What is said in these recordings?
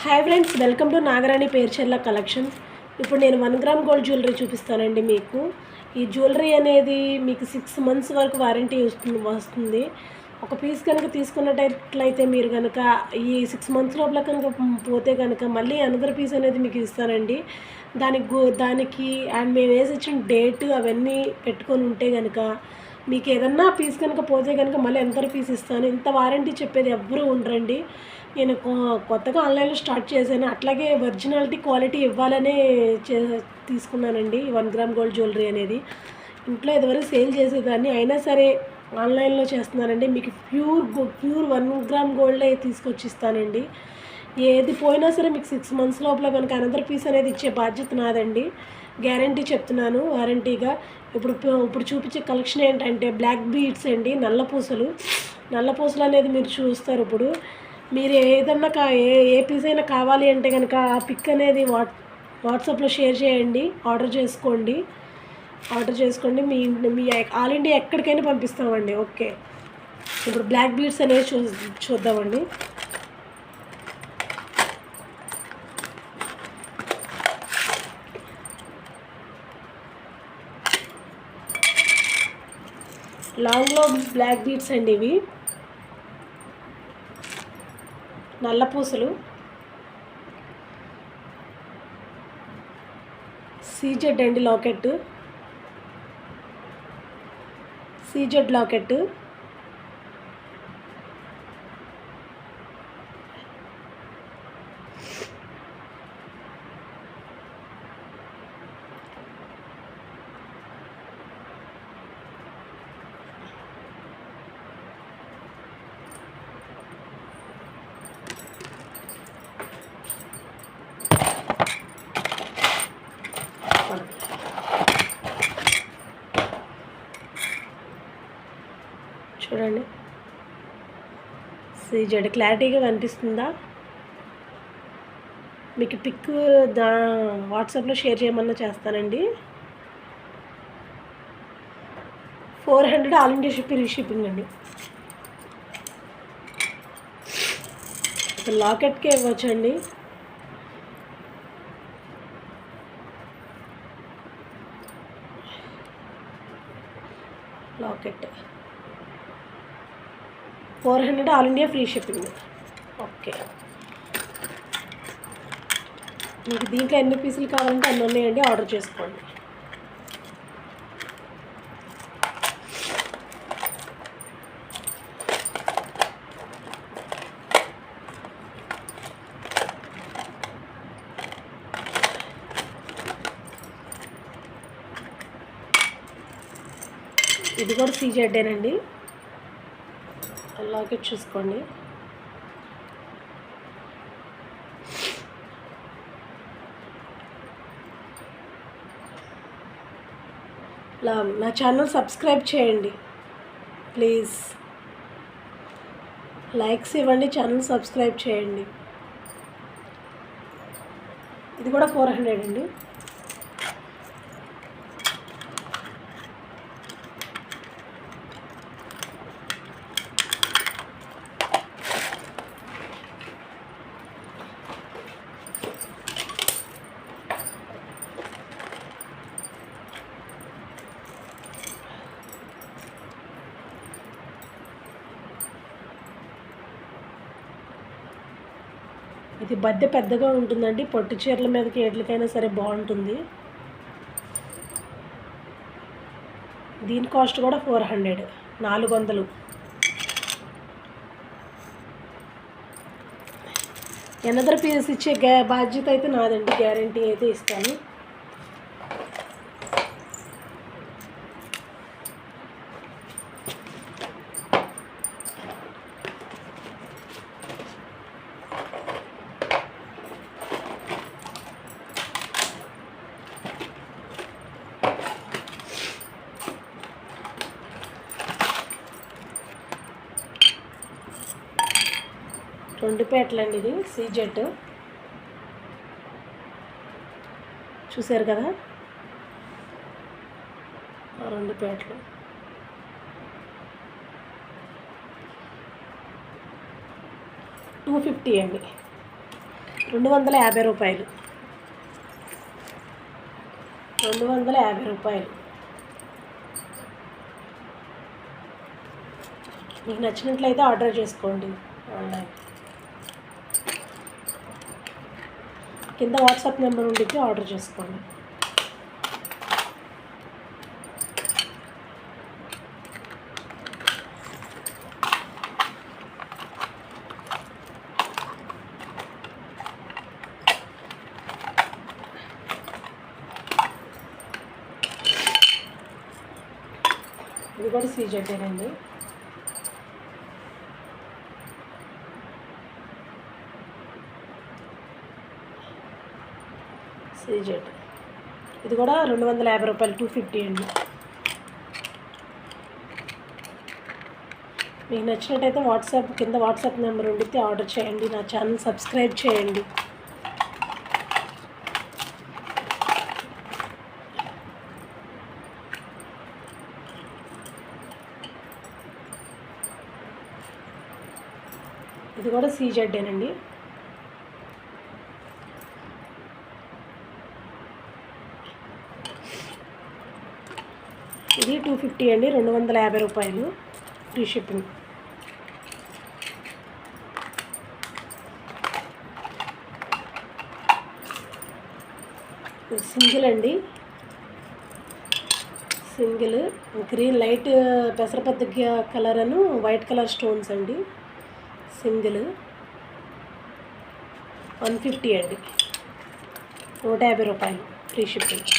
Hi friends, welcome to Nagarani Percherla collections. ఇప్పుడు నేను 1 gram gold jewellery చూపిస్తానండి. మీకు ఈ జ్యువెలరీ అనేది మీకు 6 మంత్స్ వరకు వారంటీ వస్తుంది. ఒక పీస్ కనుక తీసుకున్నట్లయితే మీరు కనుక ఈ 6 మంత్స్ లోపల కనుక పోతే కనుక మళ్ళీ అనదర్ పీస్ అనేది మీకు ఇస్తానండి. దానికి అండ్ మేము వేసి ఇచ్చిన డేట్ అవన్నీ పెట్టుకొని ఉంటే కనుక మీకు ఏదన్నా పీస్ కనుక పోతే కనుక మళ్ళీ ఎంత పీస్ ఇస్తాను. ఇంత వారంటీ చెప్పేది ఎవ్వరూ ఉండరండి. నేను కొత్తగా ఆన్లైన్లో స్టార్ట్ చేశాను. అట్లాగే ఒరిజినాలిటీ క్వాలిటీ ఇవ్వాలనే తీసుకున్నానండి 1 గ్రామ్ గోల్డ్ జ్యువెలరీ అనేది. ఇంట్లో ఇదివరకు సేల్ చేసేదాన్ని, అయినా సరే ఆన్లైన్లో చేస్తున్నానండి. మీకు ప్యూర్ 1 గ్రామ్ గోల్డే తీసుకొచ్చి ఇస్తానండి. ఏది పోయినా సరే మీకు 6 మంత్స్ లోపల కనుక అనదర్ పీస్ అనేది ఇచ్చే బాధ్యత నాదండి. గ్యారంటీ చెప్తున్నాను వారంటీగా. ఇప్పుడు చూపించే కలెక్షన్ ఏంటంటే బ్లాక్ బీడ్స్ అండి, నల్లపూసలు అనేది మీరు చూస్తారు. ఇప్పుడు మీరు ఏదన్నా ఏ పీస్ అయినా కావాలి అంటే కనుక ఆ పిక్ అనేది వాట్సాప్లో షేర్ చేయండి. ఆర్డర్ చేసుకోండి. మీ ఆల్ ఇండియా ఎక్కడికైనా పంపిస్తామండి. ఓకే, ఇప్పుడు బ్లాక్ బీడ్స్ అనేది చూద్దామండి. లాంగ్లో బ్లాక్ బీడ్స్ అండి, ఇవి నల్లపూసలు. సీజెడ్ అండి సీజెడ్ లాకెట్. చూడండి, సీజెడ్ క్లారిటీగా కనిపిస్తుందా? మీకు పిక్ వాట్సాప్లో షేర్ చేయమన్నా చేస్తానండి. 400 ఆల్ ఇండియా షిప్పింగ్ అండి. లాకెట్కే ఇవ్వచ్చండి. Locket 400 all India free shipping. Okay, మీకు దీంట్లో ఎన్ని పీసులు కావాలంటే అన్నీ ఉన్నాయండి. ఆర్డర్ చేసుకోండి. ఇది కూడా సీజెడ్డేనండి. లాకెట్ చూసుకోండి. నా ఛానల్ సబ్స్క్రైబ్ చేయండి ప్లీజ్. లైక్స్ ఇవ్వండి, ఛానల్ సబ్స్క్రైబ్ చేయండి. ఇది కూడా 400 అండి. ఇది బద్దె పెద్దగా ఉంటుందండి. పట్టు చీరల మీదకి ఎట్లకైనా సరే బాగుంటుంది. దీని కాస్ట్ కూడా 400, 400. ఎనదర్ పీస్ ఇచ్చే బాధ్యత అయితే నాదండి. గ్యారంటీ అయితే ఇస్తాను. రెండు పేటలండి. ఇది సీజెడ్ చూసారు కదా, 2 పేటలు. 250 అండి. 250 రూపాయలు. 250 రూపాయలు. మీకు నచ్చినట్లయితే ఆర్డర్ చేసుకోండి ఆన్లైన్. కింద వాట్సాప్ నెంబర్ ఉండికి ఆర్డర్ చేసుకోండి. ఇది కూడా సీజెట్టేనండి. సీజెట్ ఇది కూడా 250 రూపాయలు, 250 అండి. మీకు నచ్చినట్టయితే కింద వాట్సాప్ నెంబర్ ఉండితే ఆర్డర్ చేయండి. నా ఛానల్ సబ్స్క్రైబ్ చేయండి. ఇది కూడా సీజెడ్డేనండి. ఇది 250 అండి, 250 రూపాయలు, ఫ్రీ షిప్పింగ్. సింగిల్ అండి, సింగిల్ గ్రీన్ లైట్ పెసరపత్తి కలర్ అను వైట్ కలర్ స్టోన్స్ అండి. సింగిల్ 150 అండి, 150 రూపాయలు, ఫ్రీ షిప్పింగ్.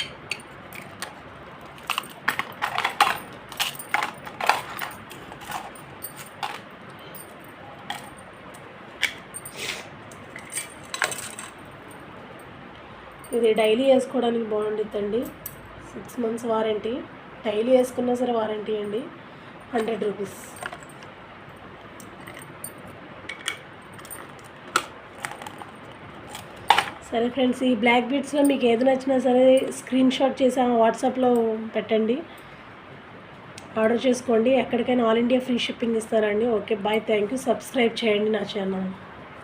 ఇది డైలీ వేసుకోవడానికి బాగుంటుందండి. 6 months వారంటీ. డైలీ వేసుకున్నా సరే వారంటీ అండి. 100 రూపీస్. సరే ఫ్రెండ్స్, ఈ బ్లాక్ బీడ్స్లో మీకు ఏది నచ్చినా సరే స్క్రీన్ షాట్ చేసి వాట్సాప్లో పెట్టండి, ఆర్డర్ చేసుకోండి. ఎక్కడికైనా ఆల్ ఇండియా ఫ్రీ షిప్పింగ్ ఇస్తారండి. Okay bye, thank you. Subscribe చేయండి నా ఛానల్.